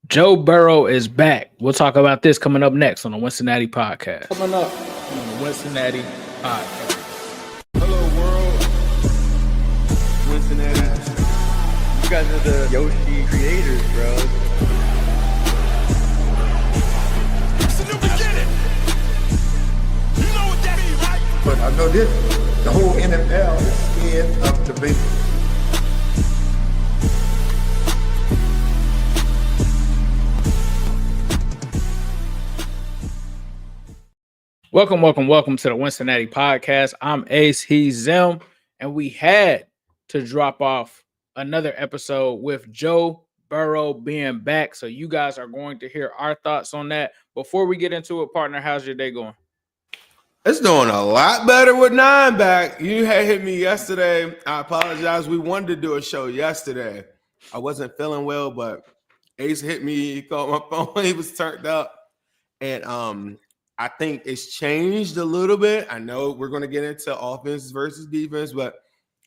Joe Burrow is back. We'll talk about this coming up next on the Cincinnati podcast. Coming up on the Cincinnati podcast. Hello, world. Cincinnati. You guys are the Yoshi creators, bro. It's a new beginning. You know what that means, right? But I know this, the whole NFL is scared of the Bengals. Welcome to the Cincinnati podcast. I'm Ace, he's Zim, and we had to drop off another episode with Joe Burrow being back. So you guys are going to hear our thoughts on that. Before we get into it, partner, how's your day going? It's doing a lot better with 9 back. You had hit me yesterday. I apologize. We wanted to do a show yesterday. I wasn't feeling well, but Ace hit me. He called my phone. He was turned up. And I think it's changed a little bit. I know we're going to get into offense versus defense, but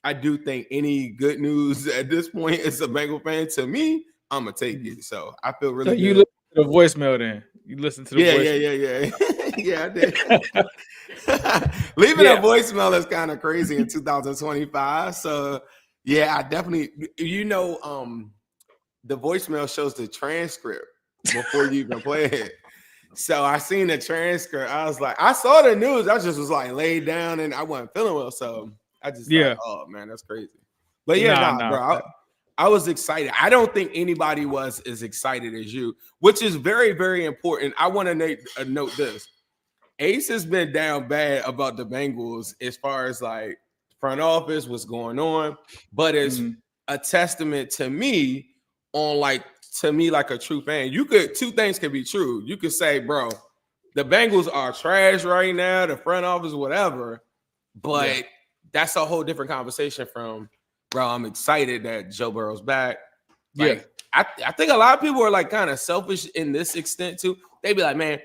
I do think any good news at this point as a Bengal fan, to me, I'm going to take it. So I feel really good. You listen to the voicemail then? You listen to the voicemail? Yeah, I did. Leaving a voicemail is kind of crazy in 2025. So, yeah, I definitely, the voicemail shows the transcript before you even play it. So I seen the transcript. I was like, I saw the news. I just was like laid down and I wasn't feeling well. So I just like, oh man, that's crazy. But bro, I was excited. I don't think anybody was as excited as you, which is very, very important. I want to note this. Ace has been down bad about the Bengals as far as like front office, what's going on, but it's a testament to me on like a true fan. Two things can be true. You could say, bro, the Bengals are trash right now, the front office, whatever, but that's a whole different conversation from, bro, I'm excited that Joe Burrow's back. Like, I think a lot of people are like kind of selfish in this extent too. They be like, man,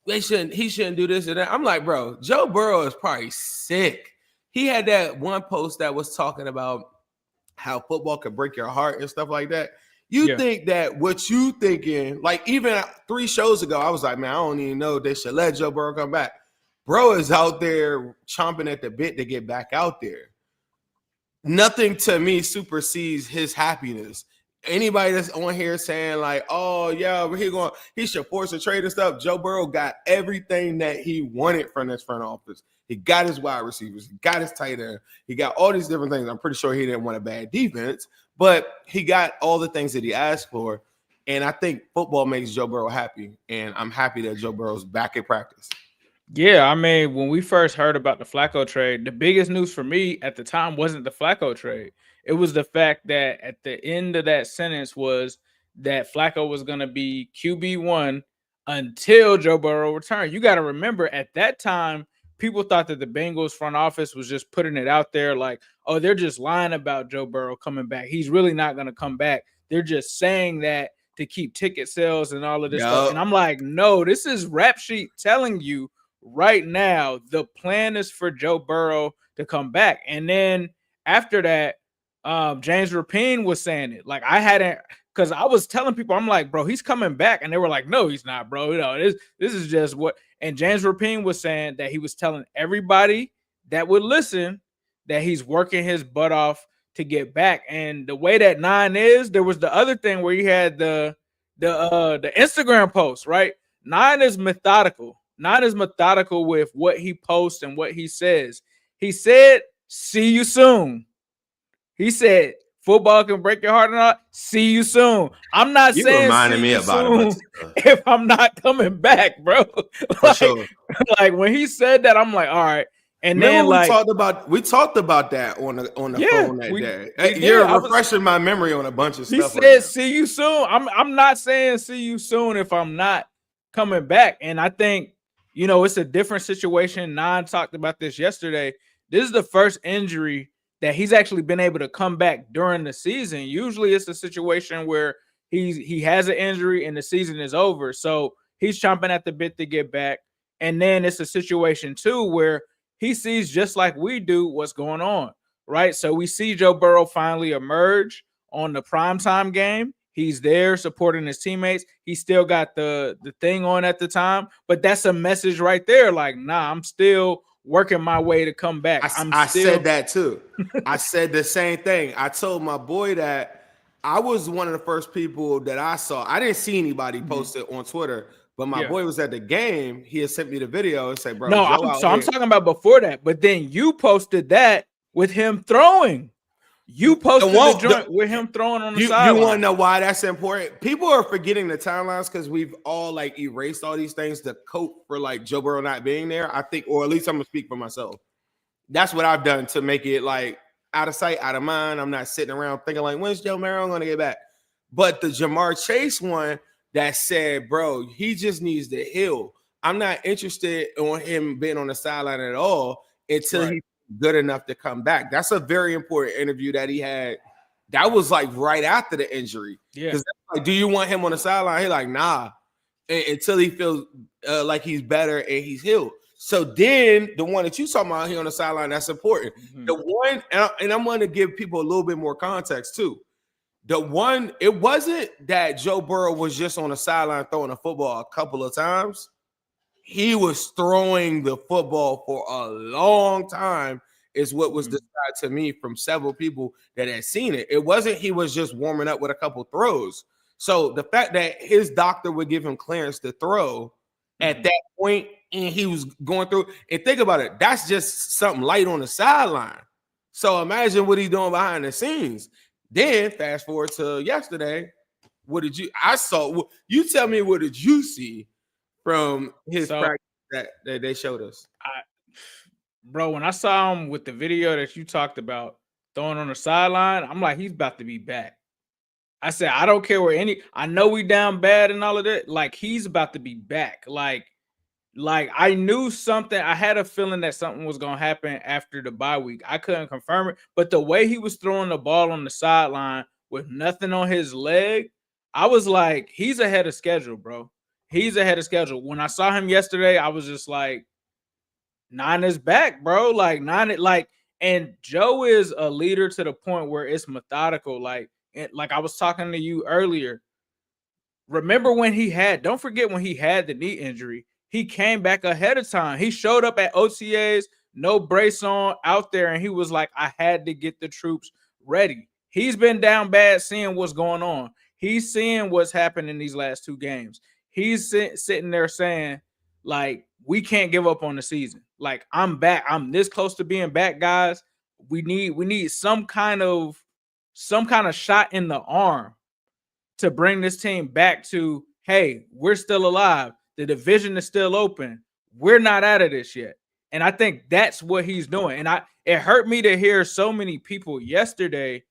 he shouldn't do this and that. I'm like, bro, Joe Burrow is probably sick. He had that one post that was talking about how football could break your heart and stuff like that. You think that what you thinking, like even 3 shows ago, I was like, man, I don't even know they should let Joe Burrow come back. Bro is out there chomping at the bit to get back out there. Nothing to me supersedes his happiness. Anybody that's on here saying like, oh yeah, he should force a trade and stuff. Joe Burrow got everything that he wanted from this front office. He got his wide receivers, he got his tight end, he got all these different things. I'm pretty sure he didn't want a bad defense, but he got all the things that he asked for. And I think football makes Joe Burrow happy. And I'm happy that Joe Burrow's back at practice. Yeah, I mean, when we first heard about the Flacco trade, the biggest news for me at the time wasn't the Flacco trade. It was the fact that at the end of that sentence was that Flacco was going to be QB1 until Joe Burrow returned. You got to remember, at that time, people thought that the Bengals front office was just putting it out there like, oh, they're just lying about Joe Burrow coming back. He's really not going to come back. They're just saying that to keep ticket sales and all of this stuff. And I'm like, no, this is Rap Sheet telling you right now the plan is for Joe Burrow to come back. And then after that, James Rapine was saying it. Like I hadn't, because I was telling people, I'm like, bro, he's coming back. And they were like, no, he's not, bro. You know, this is just what. And James Rapine was saying that he was telling everybody that would listen that he's working his butt off to get back. And the way that 9 is, there was the other thing where he had the Instagram post, right? 9 is methodical. 9 is methodical with what he posts and what he says. He said, see you soon. He said, football can break your heart or not. See you soon. I'm not saying reminding me about it if I'm not coming back, bro. Like when he said that, I'm like, all right. And then we talked about that on the phone that day. You're refreshing my memory on a bunch of stuff. He said, see you soon. I'm not saying see you soon if I'm not coming back. And I think, it's a different situation. 9 talked about this yesterday. This is the first injury that he's actually been able to come back during the season. Usually it's a situation where he has an injury and the season is over. So he's chomping at the bit to get back. And then it's a situation too where he sees, just like we do, what's going on, right? So we see Joe Burrow finally emerge on the primetime game. He's there supporting his teammates. He still got the thing on at the time, but that's a message right there. Like, nah, I'm still working my way to come back. I said that too. I said the same thing. I told my boy that I was one of the first people that I saw. I didn't see anybody post it on Twitter, but my boy was at the game. He had sent me the video and said, bro, no, I'm talking about before that. But then you posted that with him throwing. You posted the joint with him throwing on the sideline. You want to know why that's important? People are forgetting the timelines because we've all like erased all these things to cope for like Joe Burrow not being there. I think, or at least I'm gonna speak for myself. That's what I've done to make it like out of sight, out of mind. I'm not sitting around thinking like, when's Joe Burrow gonna get back? But the Jamar Chase one that said, bro, he just needs to heal. I'm not interested on him being on the sideline at all until he's good enough to come back. That's a very important interview that he had. That was like right after the injury. Yeah. Like, do you want him on the sideline? He's like, nah, until he feels like he's better and he's healed. So then the one that you talking about here on the sideline, that's important. The one, and I'm going to give people a little bit more context too. The one, it wasn't that Joe Burrow was just on the sideline throwing a football a couple of times. He was throwing the football for a long time, is what was described to me from several people that had seen it. It wasn't he was just warming up with a couple throws. So the fact that his doctor would give him clearance to throw at that point, and he was going through, and think about it, that's just something light on the sideline. So imagine what he's doing behind the scenes. Then fast forward to yesterday, you tell me, what did you see from his practice that they showed us? Bro, when I saw him with the video that you talked about throwing on the sideline, I'm like, he's about to be back. I said, I don't care I know we down bad and all of that. Like, he's about to be back. Like I knew something. I had a feeling that something was going to happen after the bye week. I couldn't confirm it, but the way he was throwing the ball on the sideline with nothing on his leg, I was like, he's ahead of schedule, bro. He's ahead of schedule. When I saw him yesterday, I was just like, Nine back, bro. And Joe is a leader to the point where it's methodical. Like I was talking to you earlier. Remember when don't forget when he had the knee injury, he came back ahead of time. He showed up at OTAs, no brace on, out there, and he was like, I had to get the troops ready. He's been down bad seeing what's going on. He's seeing what's happened in these last two games. He's sitting there saying, like, we can't give up on the season. Like, I'm back. I'm this close to being back, guys. We need some kind of shot in the arm to bring this team back to, hey, we're still alive. The division is still open. We're not out of this yet. And I think that's what he's doing. And it hurt me to hear so many people yesterday,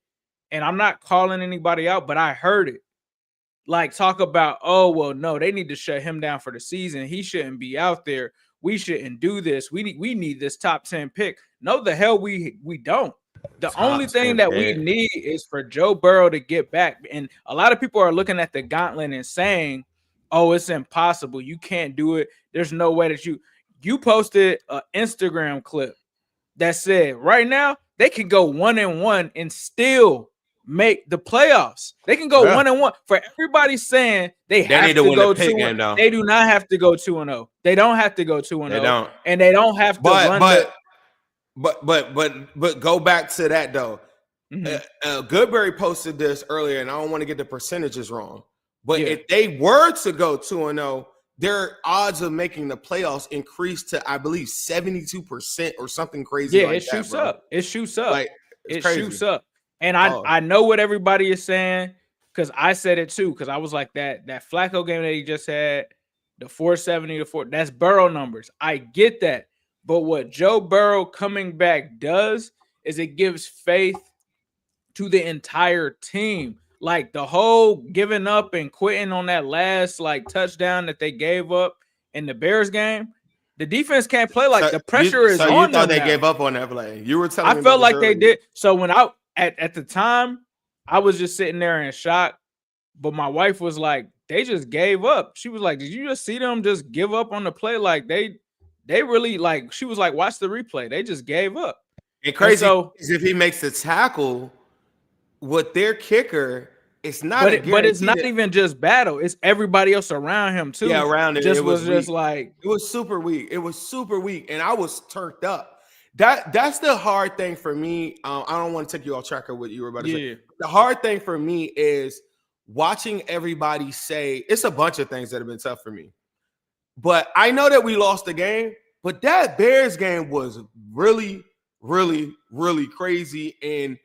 and I'm not calling anybody out, but I heard it. Like, talk about, oh, well, no, they need to shut him down for the season. He shouldn't be out there. We shouldn't do this. We need this top 10 pick. No, the hell we don't. The only thing that we need is for Joe Burrow to get back. And a lot of people are looking at the gauntlet and saying, oh, it's impossible. You can't do it. There's no way that you posted an Instagram clip that said right now they can go 1-1 and still make the playoffs. They can go 1-1. For everybody saying they have to go 2-0, they do not have to go 2-0. They don't have to go 2-0. They don't, and they don't have to. But go back to that though. Goodberry posted this earlier, and I don't want to get the percentages wrong. But if they were to go 2-0, their odds of making the playoffs increased to, I believe, 72% or something crazy. Yeah, it shoots up. It shoots up. Like, it shoots up. And I know what everybody is saying, because I said it too. Because I was like, that Flacco game that he just had, the 470 to 4, that's Burrow numbers. I get that. But what Joe Burrow coming back does is it gives faith to the entire team. Like, the whole giving up and quitting on that last touchdown that they gave up in the Bears game, the defense can't play like the pressure is on them. So you thought they gave up on that play? You were telling me. I felt like they did. So when at the time, I was just sitting there in shock. But my wife was like, they just gave up. She was like, did you just see them just give up on the play? Like, they really, like, she was like, watch the replay. They just gave up. And crazy is if he makes the tackle with their kicker, It's not a guarantee. But it's not even just Battle. It's everybody else around him too. Yeah, around it. It was just like it was super weak. It was super weak, and I was turned up. That's the hard thing for me. I don't want to take you off track of what you were about to say. The hard thing for me is watching everybody say it's a bunch of things that have been tough for me. But I know that we lost the game, but that Bears game was really, really, really crazy. And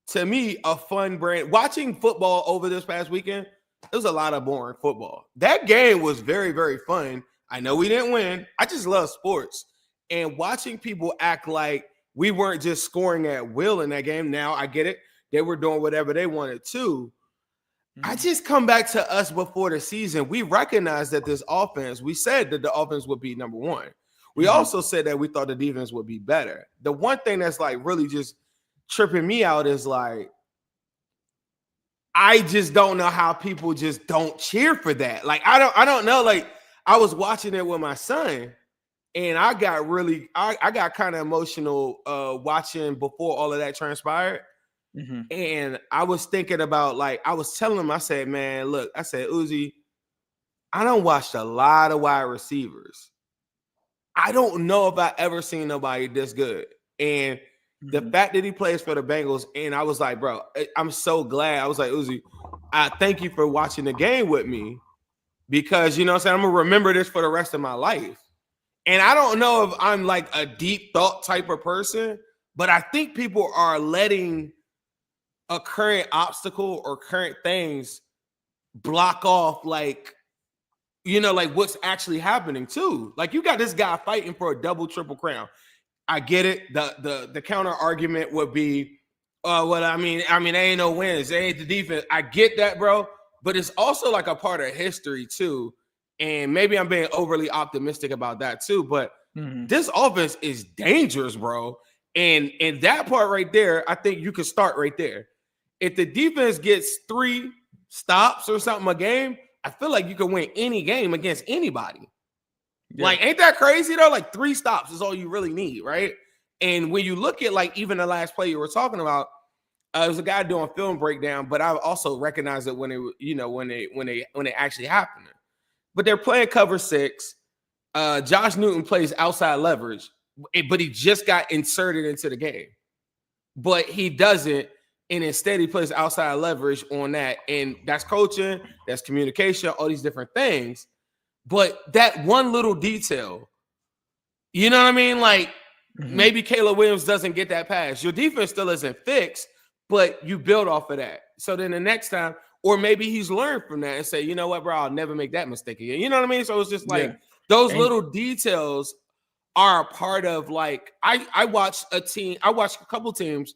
to me, a fun brand. Watching football over this past weekend, it was a lot of boring football. That game was very, very fun. I know we didn't win. I just love sports. And watching people act like we weren't just scoring at will in that game. Now I get it. They were doing whatever they wanted to. I just come back to us before the season. We recognized that this offense, we said that the offense would be number one. We also said that we thought the defense would be better. The one thing that's like really just tripping me out is like, I just don't know how people just don't cheer for that. Like, I don't know. Like, I was watching it with my son, and I got kind of emotional watching before all of that transpired. And I was thinking about, like, I was telling him, I said, man, look, I said, Uzi, I done watched a lot of wide receivers. I don't know if I ever seen nobody this good. And the fact that he plays for the Bengals, and I was like, bro, I'm so glad. I was like, Uzi, I thank you for watching the game with me, because, you know what I'm saying, I'm going to remember this for the rest of my life. And I don't know if I'm like a deep thought type of person, but I think people are letting a current obstacle or current things block off, like, you know, like what's actually happening too. Like, you got this guy fighting for a double, triple crown. I get it. The counter argument would be, well, I mean, there ain't no wins. There ain't the defense. I get that, bro. But it's also like a part of history too. And maybe I'm being overly optimistic about that too. But this offense is dangerous, bro. And that part right there, I think you could start right there. If the defense gets 3 stops or something a game, I feel like you can win any game against anybody. Yeah. Like, ain't that crazy though? Like, 3 stops is all you really need, right? And when you look at, like, even the last play you were talking about, there was a guy doing film breakdown, but I also recognize it when it, you know, when it actually happened. But they're playing cover 6. Josh Newton plays outside leverage, but he just got inserted into the game. But he doesn't. And instead, he plays outside leverage on that. And that's coaching, that's communication, all these different things. But that one little detail, you know what I mean? Like, maybe Caleb Williams doesn't get that pass. Your defense still isn't fixed, but you build off of that. So then the next time, or maybe he's learned from that and say, you know what, bro, I'll never make that mistake again. You know what I mean? So it's just like those little details are a part of, like, I watched a couple teams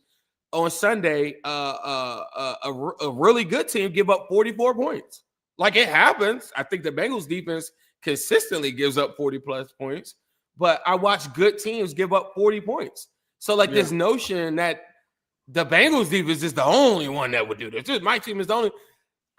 on Sunday, a really good team give up 44 points. Like, it happens. I think the Bengals defense consistently gives up 40-plus points, but I watch good teams give up 40 points. So, like, this notion that the Bengals defense is the only one that would do this. Just my team is the only.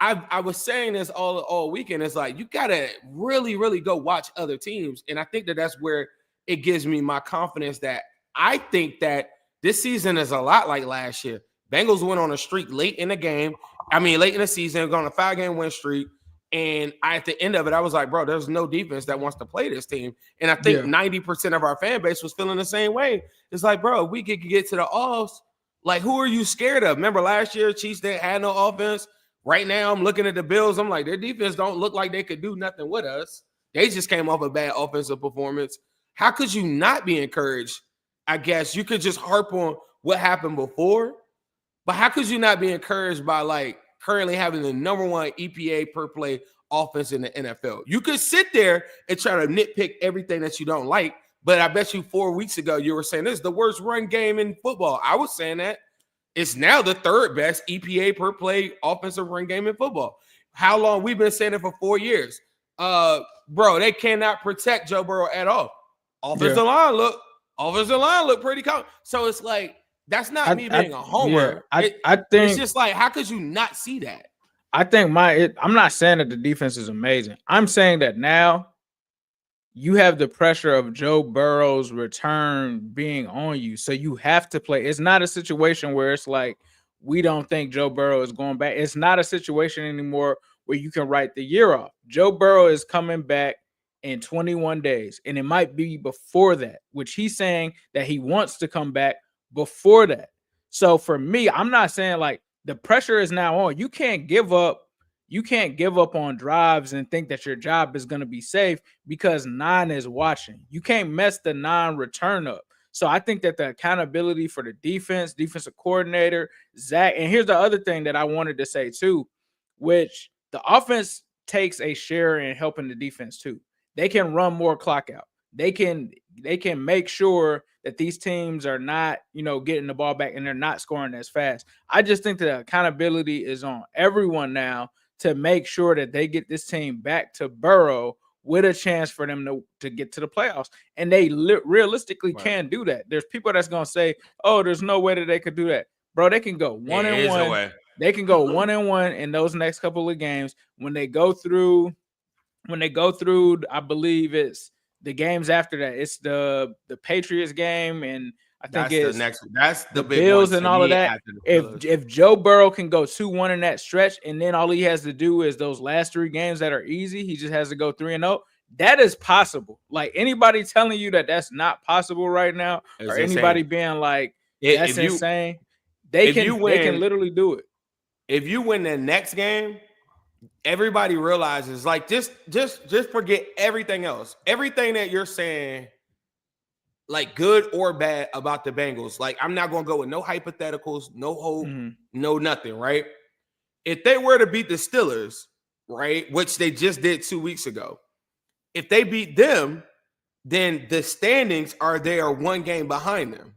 I was saying this all weekend. It's like, you got to really, really go watch other teams. And I think that that's where it gives me my confidence that I think that this season is a lot like last year. Bengals went on a streak late in the game. Late in the season, going on a 5-game win streak. And at the end of it, I was like, bro, there's no defense that wants to play this team. And I think 90% of our fan base was feeling the same way. It's like, bro, if we could get to the offs, like, who are you scared of? Remember last year, Chiefs didn't have no offense. Right now, I'm looking at the Bills. I'm like, their defense don't look like they could do nothing with us. They just came off a bad offensive performance. How could you not be encouraged? I guess you could just harp on what happened before, but how could you not be encouraged by, like, currently having the number 1 EPA per play offense in the NFL? You could sit there and try to nitpick everything that you don't like, but I bet you 4 weeks ago you were saying this is the worst run game in football. I was saying that. It's now the 3rd best EPA per play offensive run game in football. How long? We've been saying it for 4 years. Bro, they cannot protect Joe Burrow at all. Offensive line look pretty cool. So it's like, that's not me being a homer. I think it's just like, how could you not see that? I think I'm not saying that the defense is amazing. I'm saying that now you have the pressure of Joe Burrow's return being on you. So you have to play. It's not a situation where it's like, we don't think Joe Burrow is going back. It's not a situation anymore where you can write the year off. Joe Burrow is coming back in 21 days, and it might be before that, which he's saying that he wants to come back before that. So for me, I'm not saying like the pressure is now on. You can't give up. You can't give up on drives and think that your job is going to be safe because 9 is watching. You can't mess the 9 return up. So I think that the accountability for the defensive coordinator, Zach, and here's the other thing that I wanted to say too, which the offense takes a share in helping the defense too. They can run more clock out. They can make sure that these teams are not, getting the ball back and they're not scoring as fast. I just think that accountability is on everyone now to make sure that they get this team back to Burrow with a chance for them to get to the playoffs. And they realistically can do that. There's people that's going to say, oh, there's no way that they could do that. Bro, they can go 1-1. They can go 1-1 in those next couple of games. When they go through, I believe it's the games after that. It's the Patriots game, and I think that's the big Bills and all of that. If Joe Burrow can go 2-1 in that stretch, and then all he has to do is those last 3 games that are easy, he just has to go 3-0. That is possible. Like anybody telling you that that's not possible right now, or anybody being like that's insane, they can literally do it. If you win the next game, everybody realizes like just forget everything else. Everything that you're saying, like good or bad about the Bengals. Like I'm not gonna go with no hypotheticals, no hope, no nothing, right? If they were to beat the Steelers, right, which they just did 2 weeks ago, if they beat them, then the standings are 1 game behind them.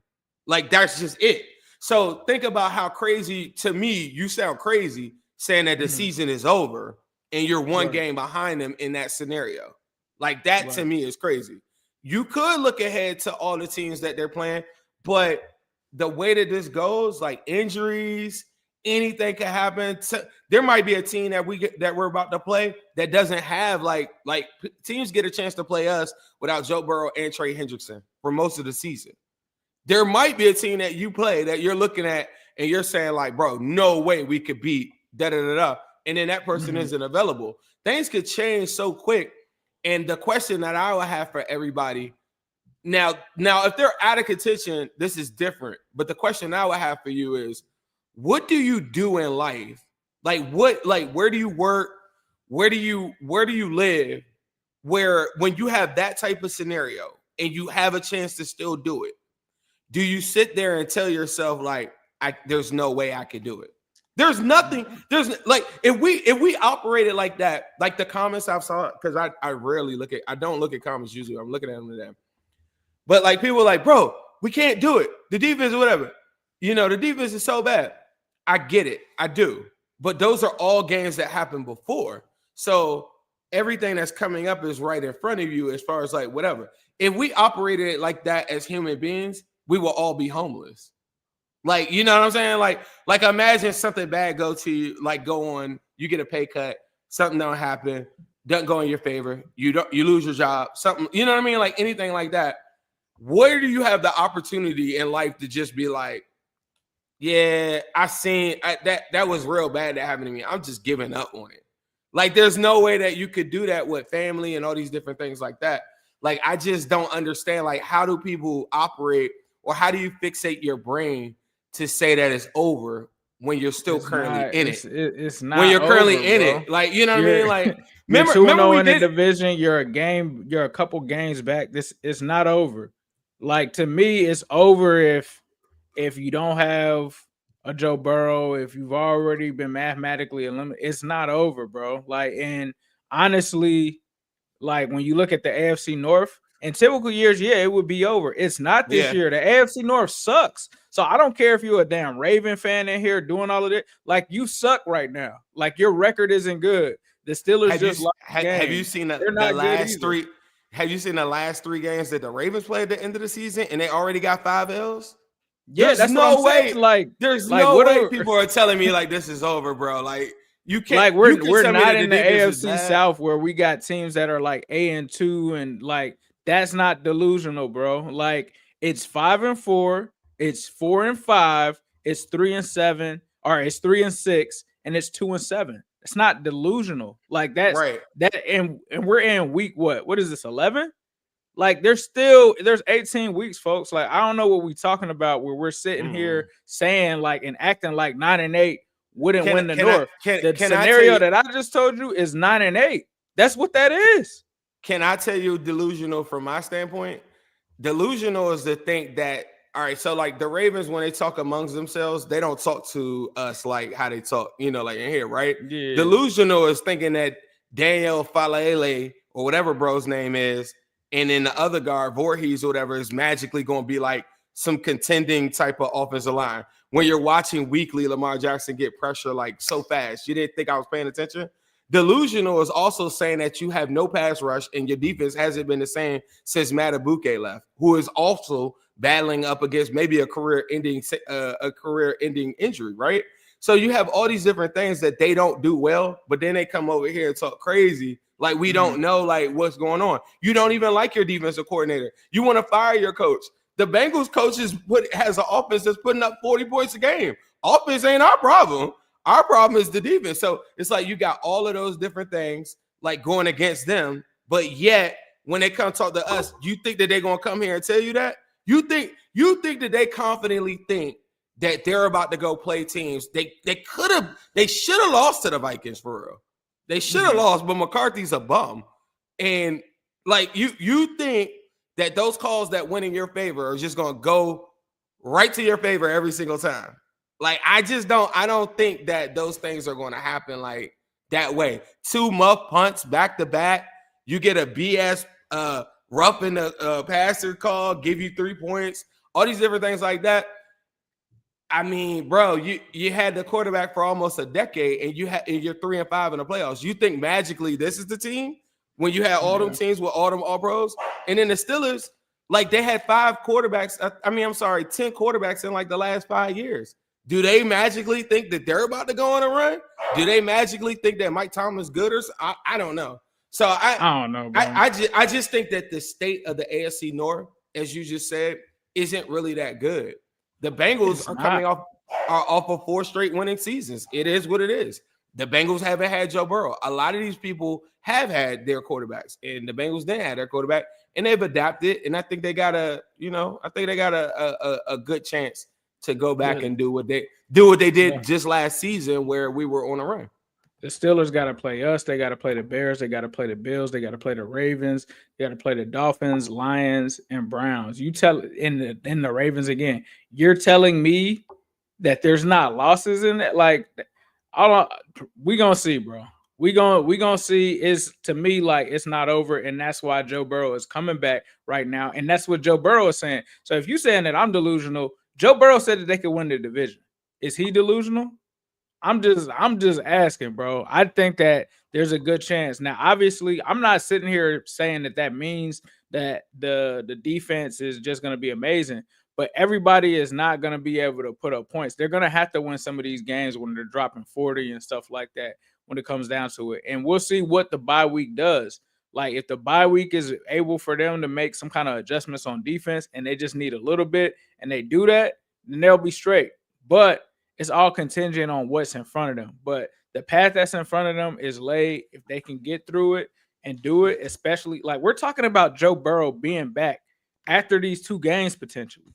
Like that's just it. So think about how crazy, to me, you sound crazy saying that the season is over and you're 1 game behind them in that scenario. Like that to me is crazy. You could look ahead to all the teams that they're playing, but the way that this goes, like injuries, anything can happen. There might be a team that we're about to play that doesn't have like teams get a chance to play us without Joe Burrow and Trey Hendrickson for most of the season. There might be a team that you play that you're looking at and you're saying like, bro, no way we could beat da-da-da-da. And then that person isn't available. Things could change so quick. And the question that I would have for everybody now, if they're out of contention, this is different. But the question I would have for you is, what do you do in life? Like where do you work? Where do you live? Where when you have that type of scenario and you have a chance to still do it, do you sit there and tell yourself like, there's no way I could do it? There's nothing. There's like if we operated like that, like the comments I've saw, because I rarely I don't look at comments usually. I'm looking at them today. But like people are like, bro, we can't do it. The defense or whatever. The defense is so bad. I get it. I do. But those are all games that happened before. So everything that's coming up is right in front of you as far as like whatever. If we operated it like that as human beings, we will all be homeless. Like, you know what I'm saying? Like imagine something bad go on, you get a pay cut, something don't happen, doesn't go in your favor, you lose your job, something, you know what I mean? Like anything like that. Where do you have the opportunity in life to just be like, yeah, that was real bad that happened to me. I'm just giving up on it. Like there's no way that you could do that with family and all these different things like that. Like I just don't understand, like how do people operate, or how do you fixate your brain to say that it's over when you're still currently in it? It's not when you're currently over, in bro. it. Like, you know what I mean? Like, remember we did the division, you're a couple games back. It's not over. Like to me, it's over if you don't have a Joe Burrow, if you've already been mathematically eliminated. It's not over, bro. Like, and honestly, like when you look at the AFC North, in typical years, yeah, it would be over. It's not this year. The AFC North sucks. So I don't care if you're a damn Raven fan in here doing all of it. Like you suck right now. Like your record isn't good. The Steelers have you seen the last 3? Have you seen the last 3 games that the Ravens played at the end of the season and they already got 5 L's? Yeah, that's no way. Like there's no way people are telling me like this is over, bro. Like you can't. Like we're not in the AFC South where we got teams that are like 8-2 and like. That's not delusional, bro. Like it's 5-4, it's 4-5, it's 3-7. or it's 3-6 and it's 2-7. It's not delusional. Like that's Right. that, and we're in week what is this, 11? Like there's 18 weeks, folks. Like I don't know what we're talking about where we're sitting here saying like and acting like 9-8 wouldn't win the North. The scenario that I just told you is 9-8. That's what that is. Can I tell you delusional from my standpoint? Delusional is to think that, all right, so like the Ravens, when they talk amongst themselves, they don't talk to us like how they talk, like in here, right? Yeah. Delusional is thinking that Daniel Falele or whatever bro's name is, and then the other guard, Voorhees or whatever, is magically going to be like some contending type of offensive line. When you're watching weekly Lamar Jackson get pressure like so fast, you didn't think I was paying attention? Delusional is also saying that you have no pass rush and your defense hasn't been the same since Methodical left, who is also battling up against maybe a career-ending injury, right? So you have all these different things that they don't do well, but then they come over here and talk crazy like we don't know like what's going on. You don't even like your defensive coordinator. You want to fire your coach. The Bengals coach has an offense that's putting up 40 points a game. Offense ain't our problem. Our problem is the defense. So it's like you got all of those different things like going against them, but yet when they come talk to us, you think that they're going to come here and tell you that? You think that they confidently think that they're about to go play teams. They should have lost to the Vikings for real. They should have lost, but McCarthy's a bum. And like you think that those calls that went in your favor are just going to go right to your favor every single time. Like I don't think that those things are going to happen like that way. 2 muff punts back to back. You get a BS rough in the passer call, give you 3 points, all these different things like that. I mean, bro, you had the quarterback for almost a decade, and you're 3-5 in the playoffs. You think magically this is the team when you had all them teams with all them All-Pros, and then the Steelers, like they had 10 quarterbacks in like the last 5 years. Do they magically think that they're about to go on a run? Do they magically think that Mike Tomlin's good or I don't know. So I don't know, bro. I just think that the state of the AFC North, as you just said, isn't really that good. The Bengals are coming off of 4 straight winning seasons. It is what it is. The Bengals haven't had Joe Burrow. A lot of these people have had their quarterbacks, and the Bengals didn't have their quarterback, and they've adapted. And I think they got a good chance to go back and do what they did just last season, where we were on a run. The Steelers got to play us. They got to play the Bears. They got to play the Bills. They got to play the Ravens. They got to play the Dolphins, Lions, and Browns. You tell in the Ravens again. You're telling me that there's not losses in it? Like, we gonna see, bro. We gonna see. Is to me like it's not over, and that's why Joe Burrow is coming back right now, and that's what Joe Burrow is saying. So if you're saying that I'm delusional, Joe Burrow said that they could win the division. Is he delusional? I'm just asking, bro. I think that there's a good chance. Now, obviously, I'm not sitting here saying that means that the defense is just going to be amazing, but everybody is not going to be able to put up points. They're going to have to win some of these games when they're dropping 40 and stuff like that when it comes down to it. And we'll see what the bye week does. Like if the bye week is able for them to make some kind of adjustments on defense and they just need a little bit and they do that, then they'll be straight. But it's all contingent on what's in front of them. But the path that's in front of them is laid if they can get through it and do it, especially like we're talking about Joe Burrow being back after these 2 games potentially.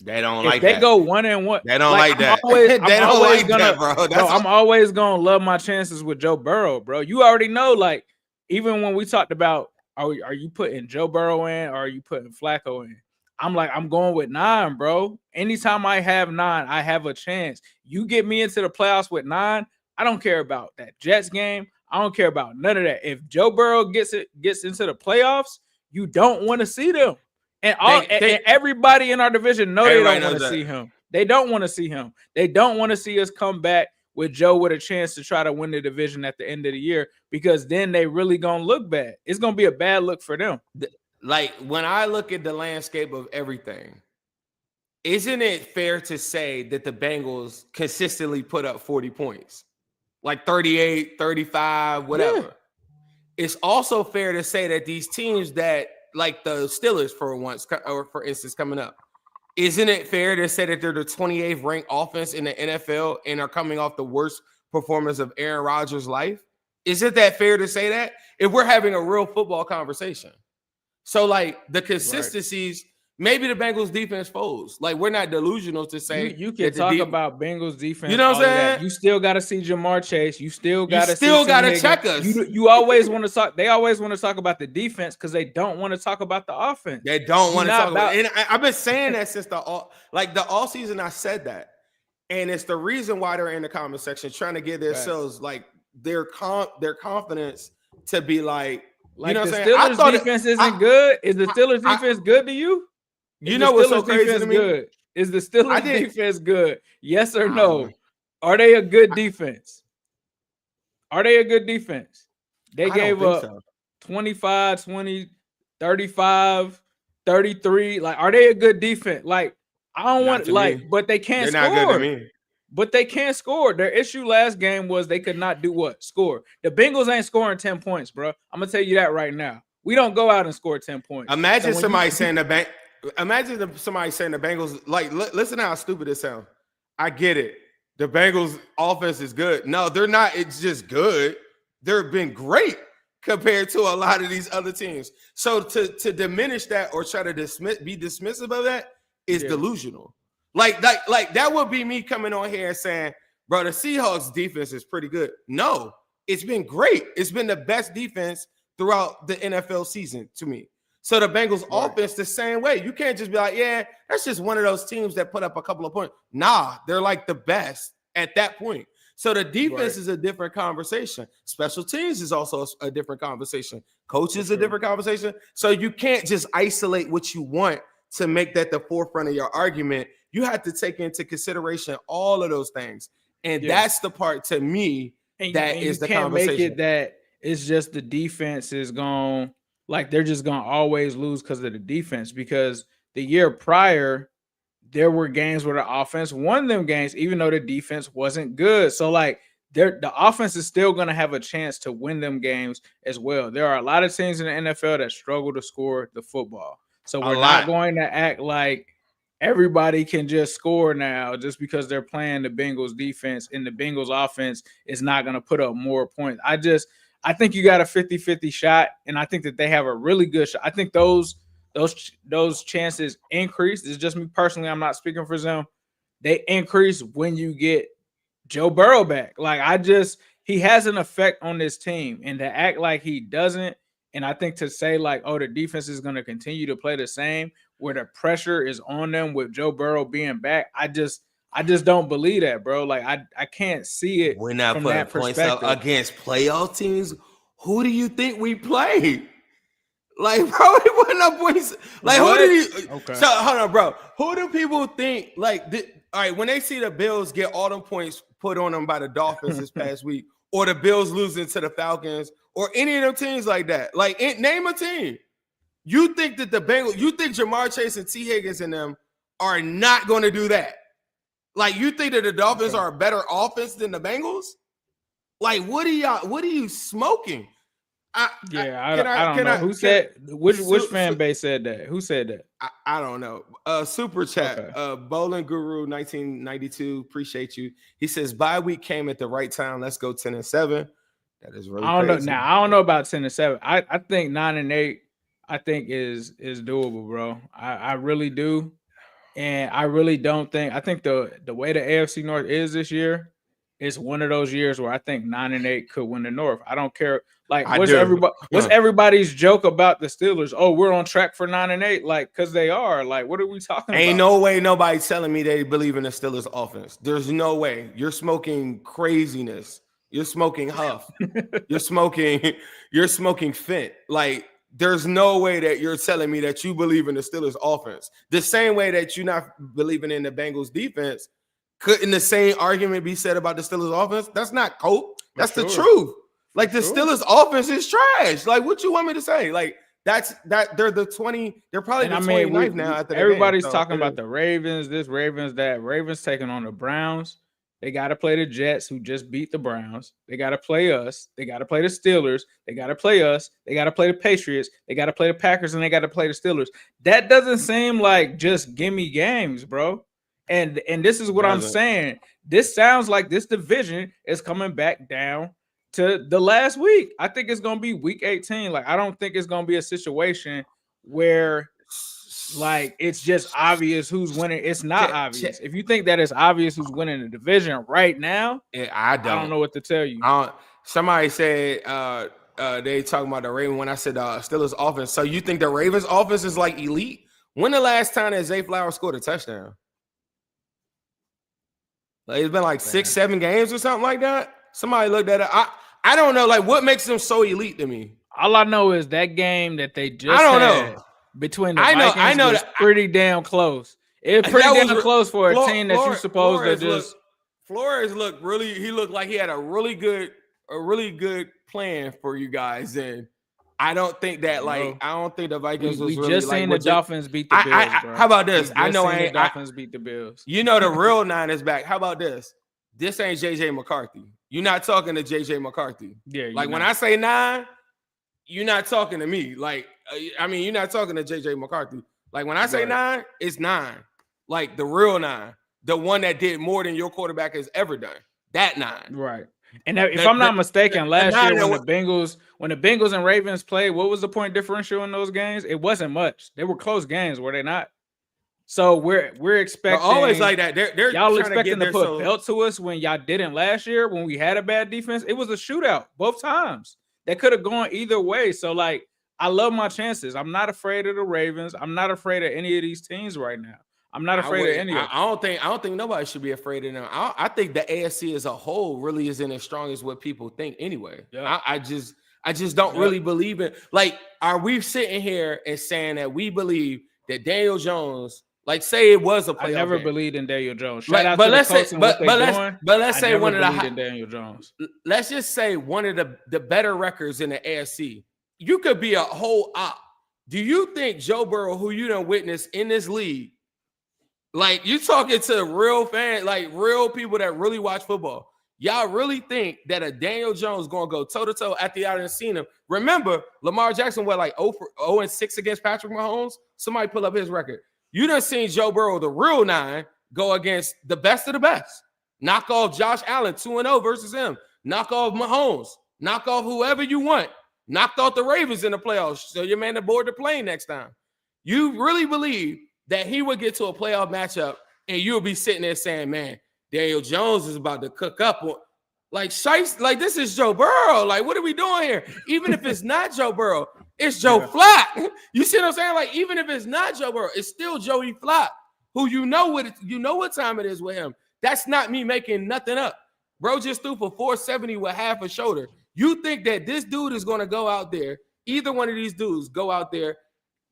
They don't if like they that. go 1-1. They don't like that. I'm always gonna love my chances with Joe Burrow, bro. You already know, like, even when we talked about are you putting Joe Burrow in or are you putting Flacco in? I'm like, I'm going with 9, bro. Anytime I have 9, I have a chance. You get me into the playoffs with 9, I don't care about that Jets game. I don't care about none of that. If Joe Burrow gets into the playoffs, you don't want to see them. And and everybody in our division know they don't want to see him. They don't want to see him. They don't want to see us come back with Joe with a chance to try to win the division at the end of the year, because then they really gonna look bad. It's gonna be a bad look for them. Like when I look at the landscape of everything, isn't it fair to say that the Bengals consistently put up 40 points? Like 38, 35, whatever. Yeah. It's also fair to say that these teams that like the Steelers for instance coming up, Isn't it fair to say that they're the 28th ranked offense in the NFL and are coming off the worst performance of Aaron Rodgers' life? Isn't that fair to say that? If we're having a real football conversation. So, like, the consistencies, maybe the Bengals defense folds. Like, we're not delusional to say you can talk about Bengals defense. You know what I'm saying? You still got to see Jamar Chase. You still got to check us. You always want to talk. They always want to talk about the defense because they don't want to talk about the offense. They don't want to talk about it. And I've been saying that since the all season. I said that, and it's the reason why they're in the comment section trying to get themselves like their confidence to be like. You know what I'm saying? Steelers defense isn't good. Is the Steelers defense good to you? You know what's so crazy to me? Good? Is the Steelers defense good? Yes or no? Are they a good defense? Are they a good defense? They gave up 25, 20, 35, 33. Like, are they a good defense? Like, I don't want like, but they can't score. They're not good to me. But they can't score. Their issue last game was they could not do what? Score. The Bengals ain't scoring 10 points, bro. I'm gonna tell you that right now. We don't go out and score 10 points. Imagine somebody saying the Bengals, like, listen to how stupid it sounds. I get it. The Bengals offense is good. No, they're not. It's just good. They've been great compared to a lot of these other teams. So to diminish that or try to be dismissive of that is delusional. Like that would be me coming on here and saying, bro, the Seahawks defense is pretty good. No, it's been great. It's been the best defense throughout the NFL season to me. So the Bengals offense the same way. You can't just be like, yeah, that's just one of those teams that put up a couple of points. Nah, they're like the best at that point. So the defense is a different conversation. Special teams is also a different conversation. Coach is a different conversation. So you can't just isolate what you want to make that the forefront of your argument. You have to take into consideration all of those things. And that's the part to me that is the conversation. Make it that it's just the defense is going, like they're just going to always lose because of the defense. Because the year prior, there were games where the offense won them games, even though the defense wasn't good. So, like, the offense is still going to have a chance to win them games as well. There are a lot of teams in the NFL that struggle to score the football. So we're not going to act like everybody can just score now just because they're playing the Bengals defense and the Bengals offense is not going to put up more points. I think you got a 50-50 shot, and I think that they have a really good shot. I think those chances increase. It's just me personally. I'm not speaking for them. They increase when you get Joe Burrow back. Like, he has an effect on this team, and to act like he doesn't, and I think to say like, oh, the defense is going to continue to play the same where the pressure is on them with Joe Burrow being back, I just don't believe that, bro. Like, I can't see it. We're not putting points up against playoff teams. Who do you think we play? Like, bro, we putting up points. Like, what? Who do you? Okay. So hold on, bro. Who do people think? Like, all right, when they see the Bills get all them points put on them by the Dolphins this past week, or the Bills losing to the Falcons, or any of them teams like that, like, name a team. You think that the Bengals? You think Jamar Chase and T. Higgins and them are not going to do that? Like, you think that the Dolphins are a better offense than the Bengals? Like, what are you smoking? I don't know. Who said which fan base said that? Who said that? I don't know. Super chat. Okay. Bowling Guru 1992. Appreciate you. He says bye week came at the right time. Let's go 10-7. That is really I don't crazy. know. Now I don't know about 10-7. I think 9-8. I think is doable, bro. I really do. And I really don't think. I think the way the AFC North is this year, it's one of those years where I think 9-8 could win the North. I don't care. Like, what's everybody's joke about the Steelers? Oh, we're on track for 9-8. Like, because they are. Like, what are we talking about? Ain't no way nobody's telling me they believe in the Steelers offense. There's no way. You're smoking craziness. You're smoking huff. You're smoking Fent. Like, there's no way that you're telling me that you believe in the Steelers offense. The same way that you're not believing in the Bengals defense. Couldn't the same argument be said about the Steelers offense? That's not cope. That's the truth. Like, the Steelers offense is trash. Like, what you want me to say? Like, they're the 20. They're probably the 29th now. Everybody's talking about the Ravens, Ravens taking on the Browns. They got to play the Jets, who just beat the Browns. They got to play us. They got to play the Steelers. They got to play us. They got to play the Patriots. They got to play the Packers, and they got to play the Steelers. That doesn't seem like just gimme games, bro. And this is what I'm saying. This sounds like this division is coming back down to the last week. I think it's going to be week 18. Like, I don't think it's going to be a situation where like it's just obvious who's winning. It's not obvious. If you think that it's obvious who's winning the division right now, I don't know what to tell you. Somebody said they talking about the Ravens when I said Steelers offense. So you think the Ravens offense is like elite? When the last time that Zay Flowers scored a touchdown? Like, it's been like 6-7 games or something like that. Somebody looked at it. I don't know. Like, what makes them so elite to me? All I know is that game that they just had between the Vikings was pretty damn close. It was pretty damn close for a team that you're supposed to just. Flores looked really. He looked like he had a really good plan for you guys, and I don't think that I don't think the Vikings was really. We just seen the Dolphins beat the Bills, bro. How about this? I know the Dolphins beat the Bills. You know the real nine is back. How about this? This ain't JJ McCarthy. You're not talking to JJ McCarthy. Yeah. Like when I say 9, you're not talking to me. Like I mean, you're not talking to JJ McCarthy. Like when I say 9, it's 9. Like the real 9, the one that did more than your quarterback has ever done. That 9, right? And if I'm not mistaken, last year when the Bengals and Ravens played, what was the point differential in those games? It wasn't much. They were close games, were they not? So we're expecting always like that. They're y'all expecting to put belt to us when y'all didn't last year when we had a bad defense. It was a shootout both times. That could have gone either way. So like, I love my chances. I'm not afraid of the Ravens. I'm not afraid of any of these teams right now. I'm not afraid of any of them. I don't think nobody should be afraid of them. I think the AFC as a whole really isn't as strong as what people think anyway. Yeah. I just don't really believe it. Like, are we sitting here and saying that we believe that Daniel Jones, like, say it was a playoff? I never game. believed in Daniel Jones. Shout out to the Colts and what they're doing. But let's say one of the Daniel Jones. Let's just say one of the better records in the AFC. You could be a whole op. Do you think Joe Burrow, who you done witnessed in this league, like you talking to real fans, like real people that really watch football, y'all really think that a Daniel Jones gonna go toe to toe after y'all done seen him? Remember, Lamar Jackson went like 0-6 against Patrick Mahomes. Somebody pull up his record. You done seen Joe Burrow, the real 9, go against the best of the best. Knock off Josh Allen 2-0 versus him. Knock off Mahomes. Knock off whoever you want. Knocked off the Ravens in the playoffs. So your man aboard the plane next time. You really believe that he would get to a playoff matchup and you'll be sitting there saying, man, Daniel Jones is about to cook up. Like, this is Joe Burrow. Like, what are we doing here? Even if it's not Joe Burrow, it's Joe Flacco. You see what I'm saying? Like, even if it's not Joe Burrow, it's still Joey Flacco, who you know what time it is with him. That's not me making nothing up. Bro just threw for 470 with half a shoulder. You think that this dude is going to go out there, either one of these dudes go out there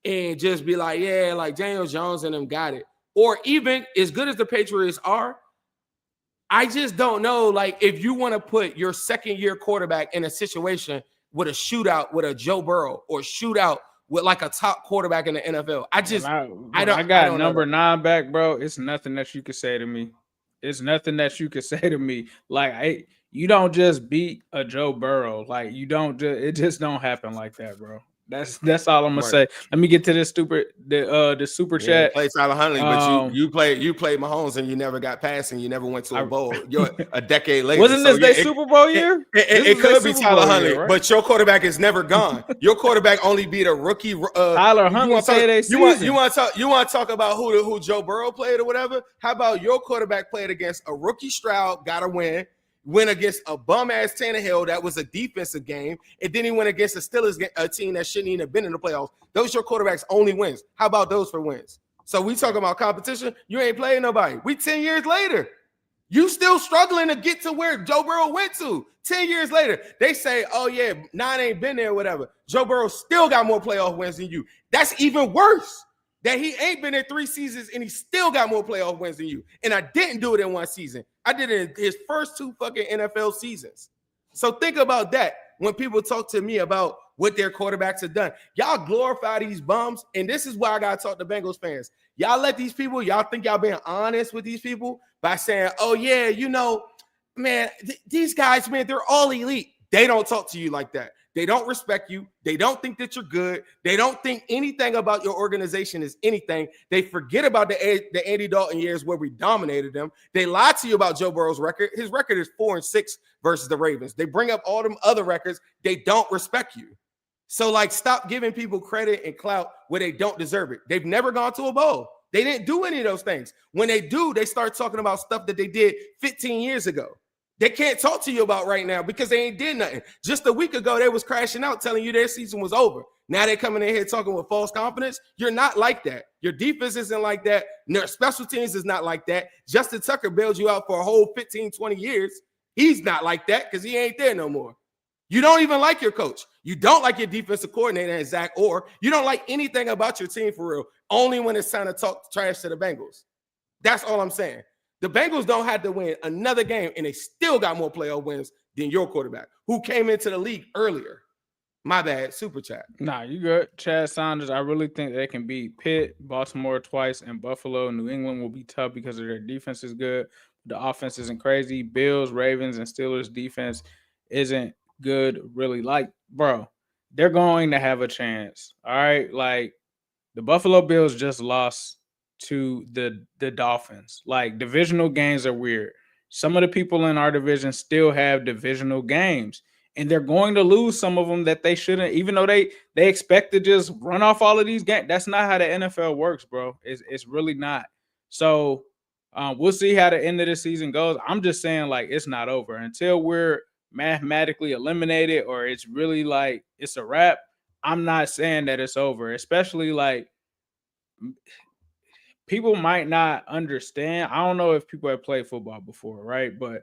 and just be like, yeah, like Daniel Jones and them got it. Or even as good as the Patriots are, I just don't know, like, if you want to put your second-year quarterback in a situation with a shootout with a Joe Burrow or shootout with, like, a top quarterback in the NFL. I got number 9 back, bro. It's nothing that you could say to me. It's nothing that you could say to me. Like, you don't just beat a Joe Burrow. Like, it just don't happen like that, bro. That's all I'm gonna say. Let me get to this the super chat. You played Tyler Huntley, but you played Mahomes and you never got past and you never went to a bowl. You're a decade later. Wasn't this their Super Bowl year? It could be Tyler Huntley, right? But your quarterback is never gone. Your quarterback only beat a rookie. Tyler Huntley you want to talk about who Joe Burrow played or whatever? How about your quarterback played against a rookie Stroud, got a win against a bum-ass Tannehill that was a defensive game, and then he went against a team that shouldn't even have been in the playoffs. Those are your quarterback's only wins. How about those for wins? So we talking about competition. You ain't playing nobody. We 10 years later. You still struggling to get to where Joe Burrow went to. 10 years later, they say, oh, yeah, 9 ain't been there, whatever. Joe Burrow still got more playoff wins than you. That's even worse. That he ain't been there 3 seasons and he still got more playoff wins than you. And I didn't do it in 1 season. I did it in his first 2 fucking NFL seasons. So think about that when people talk to me about what their quarterbacks have done. Y'all glorify these bums, and this is why I got to talk to Bengals fans. Y'all let these people, y'all think y'all being honest with these people by saying, oh, yeah, man, these guys, man, they're all elite. They don't talk to you like that. They don't respect you. They don't think that you're good. They don't think anything about your organization is anything. They forget about the Andy Dalton years where we dominated them. They lie to you about Joe Burrow's record. His record is 4-6 versus the Ravens. They bring up all them other records. They don't respect you. So, like, stop giving people credit and clout where they don't deserve it. They've never gone to a bowl. They didn't do any of those things. When they do, they start talking about stuff that they did 15 years ago. They can't talk to you about right now because they ain't did nothing. Just a week ago, they was crashing out telling you their season was over. Now they're coming in here talking with false confidence. You're not like that. Your defense isn't like that. Their special teams is not like that. Justin Tucker bailed you out for a whole 15, 20 years. He's not like that because he ain't there no more. You don't even like your coach. You don't like your defensive coordinator, Zach Orr. You don't like anything about your team for real, only when it's time to talk trash to the Bengals. That's all I'm saying. The Bengals don't have to win another game, and they still got more playoff wins than your quarterback, who came into the league earlier. My bad, super chat. Nah, you good. Chad Saunders, I really think they can beat Pitt, Baltimore twice, and Buffalo. New England will be tough because of their defense is good. The offense isn't crazy. Bills, Ravens, and Steelers defense isn't good, really. Like, bro, they're going to have a chance. All right, like the Buffalo Bills just lost to the Dolphins. Like, divisional games are weird. Some of the people in our division still have divisional games, and they're going to lose some of them that they shouldn't, even though they expect to just run off all of these games. That's not how the NFL works, bro. It's really not. So we'll see how the end of the season goes. I'm just saying, like, it's not over until we're mathematically eliminated or it's really like it's a wrap. I'm not saying that it's over, especially like people might not understand. I don't know if people have played football before, right? But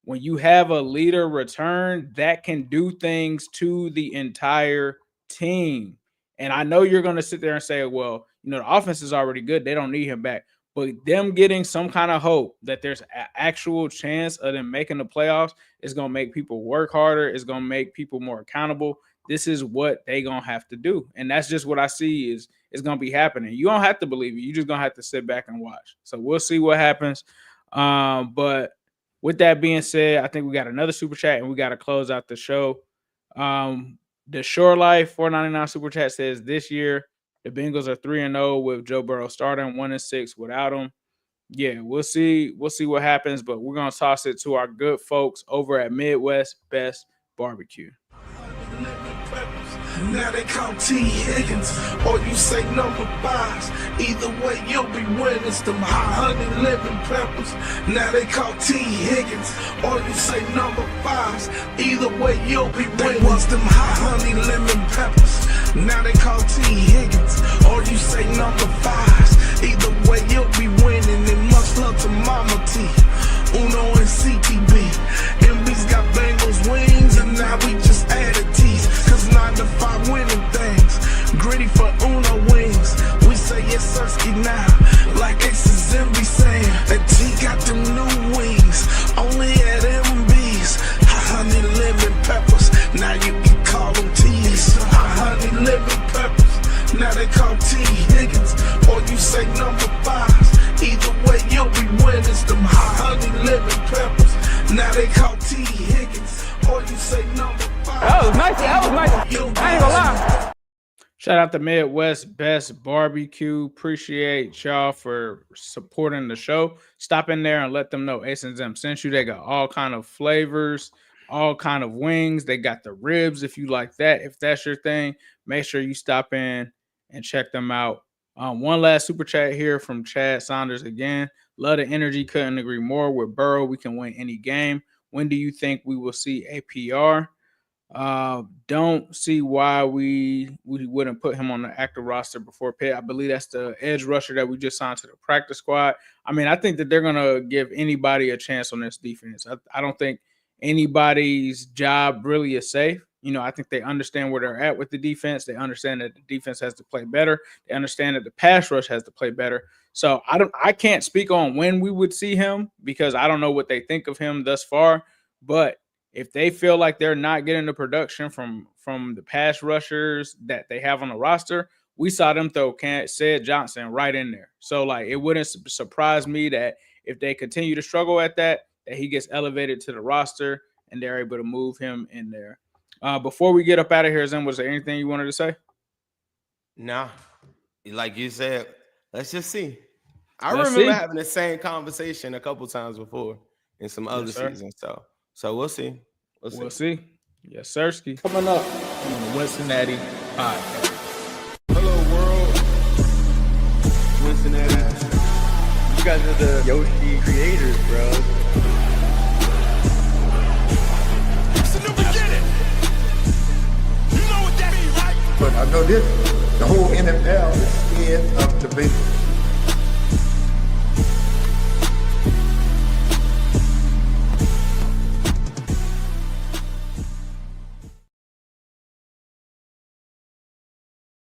when you have a leader return, that can do things to the entire team. And I know you're going to sit there and say, well, the offense is already good. They don't need him back. But them getting some kind of hope that there's an actual chance of them making the playoffs is going to make people work harder. It's going to make people more accountable. This is what they're going to have to do. And that's just what I see is going to be happening. You don't have to believe it. You're just going to have to sit back and watch. So we'll see what happens. But with that being said, I think we got another super chat and we got to close out the show. The Shore Life 499 super chat says this year the Bengals are 3-0 with Joe Burrow starting, 1-6 without him. Yeah, we'll see. We'll see what happens, but we're gonna toss it to our good folks over at Midwest Best Barbecue. Now they call T. Higgins, or you say number 5s. Either way, you'll be winning. It's them hot honey lemon peppers. Now they call T. Higgins, or you say number 5s. Either way, you'll be winning. They was them hot honey lemon peppers. Now they call T. Higgins, or you say number 5s. Either way, you'll be winning. And much love to Mama T, Uno and CTB. MB's got Bengals wings, and now we just added T's. Cause 9 to 5 winning things. Gritty for Uno wings. We say yes, Sirski now. Like X's and be saying that T got them new wings. Only at MB's. Honey lemon peppers. Now you can call them T's. Honey lemon peppers. Now they call T. Higgins. Or you say number 5s. Either way, you'll be winning. It's them honey lemon peppers. Now they call T. Higgins. Or you say number 5. That was nice. I ain't gonna lie. Shout out to Midwest Best Barbecue. Appreciate y'all for supporting the show. Stop in there and let them know Ace and Zim sent you. They got all kind of flavors, all kind of wings. They got the ribs if you like that. If that's your thing, make sure you stop in and check them out. One last super chat here from Chad Saunders again. Love the energy. Couldn't agree more. With Burrow, we can win any game. When do you think we will see APR? Don't see why we wouldn't put him on the active roster before Pitt. I believe that's the edge rusher that we just signed to the practice squad. I mean, I think that they're going to give anybody a chance on this defense. I don't think anybody's job really is safe. I think they understand where they're at with the defense. They understand that the defense has to play better. They understand that the pass rush has to play better. So I can't speak on when we would see him because I don't know what they think of him thus far. But If they feel like they're not getting the production from the pass rushers that they have on the roster, we saw them throw Sid Johnson right in there. So, like, it wouldn't surprise me that if they continue to struggle at that he gets elevated to the roster and they're able to move him in there. Before we get up out of here, Zen, was there anything you wanted to say? Nah. Like you said, let's just see. I remember having the same conversation a couple times before in some other seasons. So we'll see. We'll see. Yes, sirski. Coming up on the Cincinnati podcast. Hello, world. Cincinnati. You guys are the Yoshi creators, bro. It's a new beginning. You know what that means, right? But I know this, the whole NFL is scared of the Bengals.